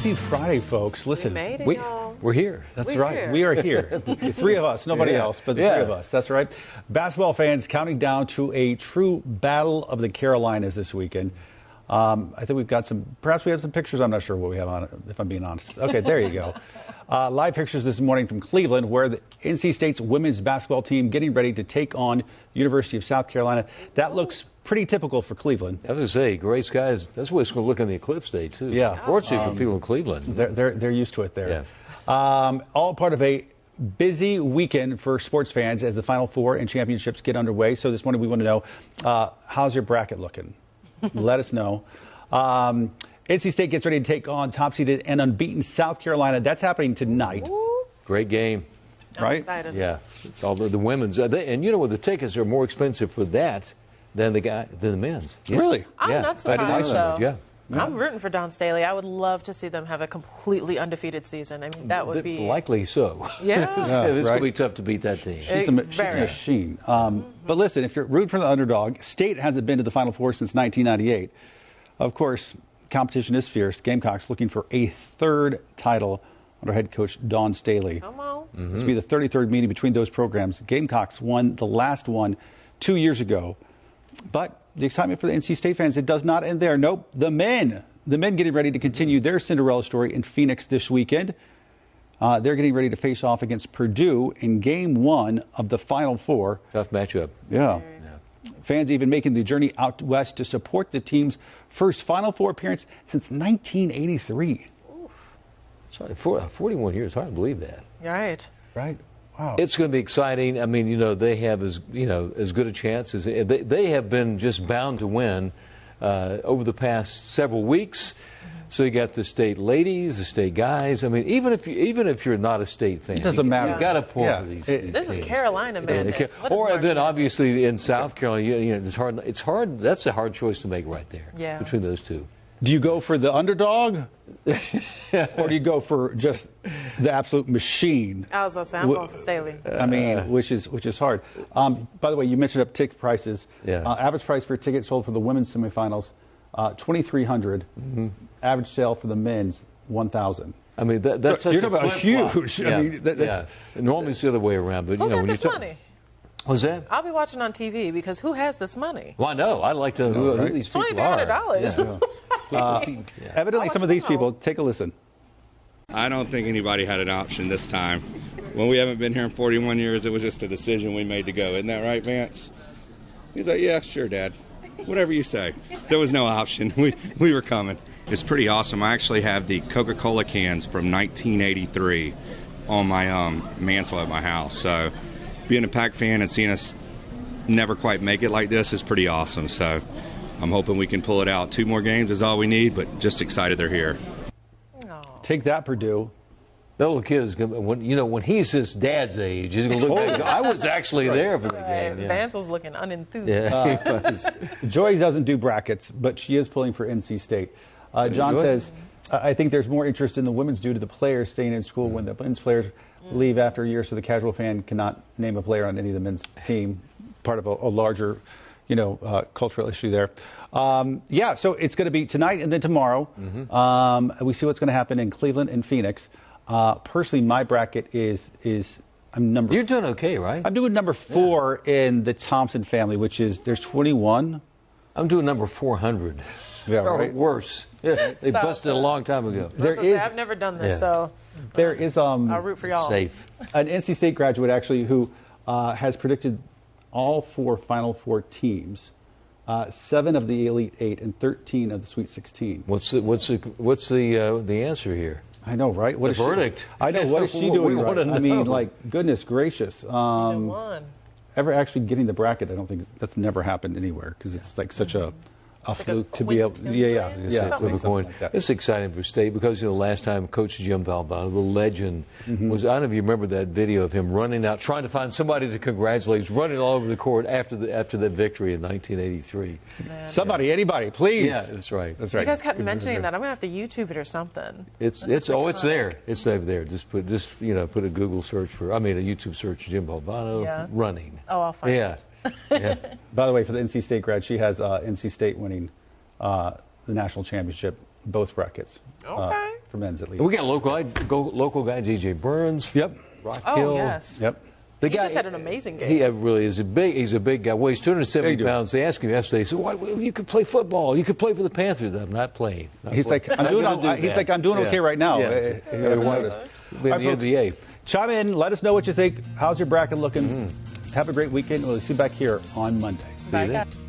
Happy Friday, folks. Listen, we made it, y'all. We're here. That's We're right. here. We are here. The three of us, nobody else, but the three of us. That's right. Basketball fans counting down to a true battle of the Carolinas this weekend. I think we've got perhaps we have some pictures. I'm not sure what we have on it, if I'm being honest. Okay, there you go. Live pictures this morning from Cleveland, where the NC State's women's basketball team getting ready to take on University of South Carolina. That looks pretty typical for Cleveland. I was going to say, gray skies. That's what it's going to look on the eclipse day, too. Yeah. Fortunately for people in Cleveland. They're used to it there. Yeah. All part of a busy weekend for sports fans as the Final Four and championships get underway. So this morning we want to know, how's your bracket looking? Let us know. NC State gets ready to take on top-seeded and unbeaten South Carolina. That's happening tonight. Great game. Right? I'm excited. Yeah. All the women's. And you know what? The tickets are more expensive for that than the men's. Yeah. Really? I'm not I didn't surprised, know. though. Yeah. I'm rooting for Dawn Staley. I would love to see them have a completely undefeated season. I mean, that would be... Likely so. Yeah. It's going to be tough to beat that team. She's a machine. But listen, if you're rooting for the underdog, State hasn't been to the Final Four since 1998. Of course, competition is fierce. Gamecocks looking for a third title under head coach Dawn Staley. Come on. This will be the 33rd meeting between those programs. Gamecocks won the last one 2 years ago. But the excitement for the NC State fans, it does not end there. Nope. The men getting ready to continue their Cinderella story in Phoenix this weekend. They're getting ready to face off against Purdue in Game 1 of the Final Four. Tough matchup. Yeah. Fans even making the journey out west to support the team's first Final Four appearance since 1983. That's right. 41 years. Hard to believe that. Right. Right. Wow. It's going to be exciting. I mean, they have as good a chance as they have been just bound to win over the past several weeks. So you got the State ladies, the State guys. I mean, even if you're not a State fan, it doesn't matter. You got to pull for these. This is Carolina, man. Or then obviously in South Carolina, it's hard. It's hard. That's a hard choice to make right there. Yeah. Between those two. Do you go for the underdog, or do you go for just the absolute machine? I was going to say, I'm going for Staley. I mean, which is hard. By the way, you mentioned up ticket prices. Yeah. Average price for a ticket sold for the women's semifinals, $2,300. Average sale for the men's, $1,000. I mean, that's such you're talking about huge. Yeah. I mean, that's Normally it's the other way around, but Who got when this money? What's that? I'll be watching on TV because who has this money? Well, I know. I'd like to know who these people are. $2,300. Evidently, some of these people. Take a listen. I don't think anybody had an option this time. When we haven't been here in 41 years, it was just a decision we made to go. Isn't that right, Vance? He's like, yeah, sure, Dad. Whatever you say. There was no option. We were coming. It's pretty awesome. I actually have the Coca-Cola cans from 1983 on my mantle at my house. So being a Pac fan and seeing us never quite make it like this is pretty awesome. So I'm hoping we can pull it out. 2 more games is all we need, but just excited they're here. Take that, Purdue. That little kid is going to, when he's his dad's age, he's going to look back and go, I was actually there for the game. Yeah. Vance was looking unenthused. Yeah, Joy doesn't do brackets, but she is pulling for NC State. John says, I think there's more interest in the women's due to the players staying in school when the men's players leave after a year, so the casual fan cannot name a player on any of the men's team. Part of a larger, cultural issue there. So it's going to be tonight and then tomorrow. We see what's going to happen in Cleveland and Phoenix. Personally, my bracket is I'm number. You're doing okay, right? I'm doing number 4 in the Thompson family, which is there's 21. I'm doing number 400. Yeah, or right. Worse. They busted a long time ago. I've never done this, so there is I'll root for y'all. Safe. An NC State graduate actually who has predicted all 4 Final Four teams, 7 of the Elite 8 and 13 of the Sweet 16. What's the answer here? I know, right? The verdict. I know. What is she doing right? I mean, like, goodness gracious. Won. Ever actually getting the bracket, I don't think that's never happened anywhere because it's like such a fluke to be able. Flip a coin. Like that. It's exciting for State because last time Coach Jim Valvano, the legend, was. I don't know if you remember that video of him running out, trying to find somebody to congratulate. He's running all over the court after that victory in 1983. Somebody, anybody, please. Yeah, that's right. That's right. You guys kept mentioning that. I'm gonna have to YouTube it or something. It's there. It's over there. Just put a Google search a YouTube search Jim Valvano running. Oh, I'll find it. Yeah. By the way, for the NC State grad, she has NC State winning the national championship both brackets. Okay. For men's at least. We got local guy J.J. Burns. Yep. Rock Oh, Hill. yes. Yep. He just had an amazing game. He really is he's a big guy. Weighs 270 pounds. They asked him yesterday. He said, "Why you could play football? You could play for the Panthers." I'm not playing. He's like, I'm doing okay right now. Yes. You haven't noticed. In the NBA. Chime in. Let us know what you think. How's your bracket looking? Have a great weekend. We'll see you back here on Monday. See you Bye, then. guys.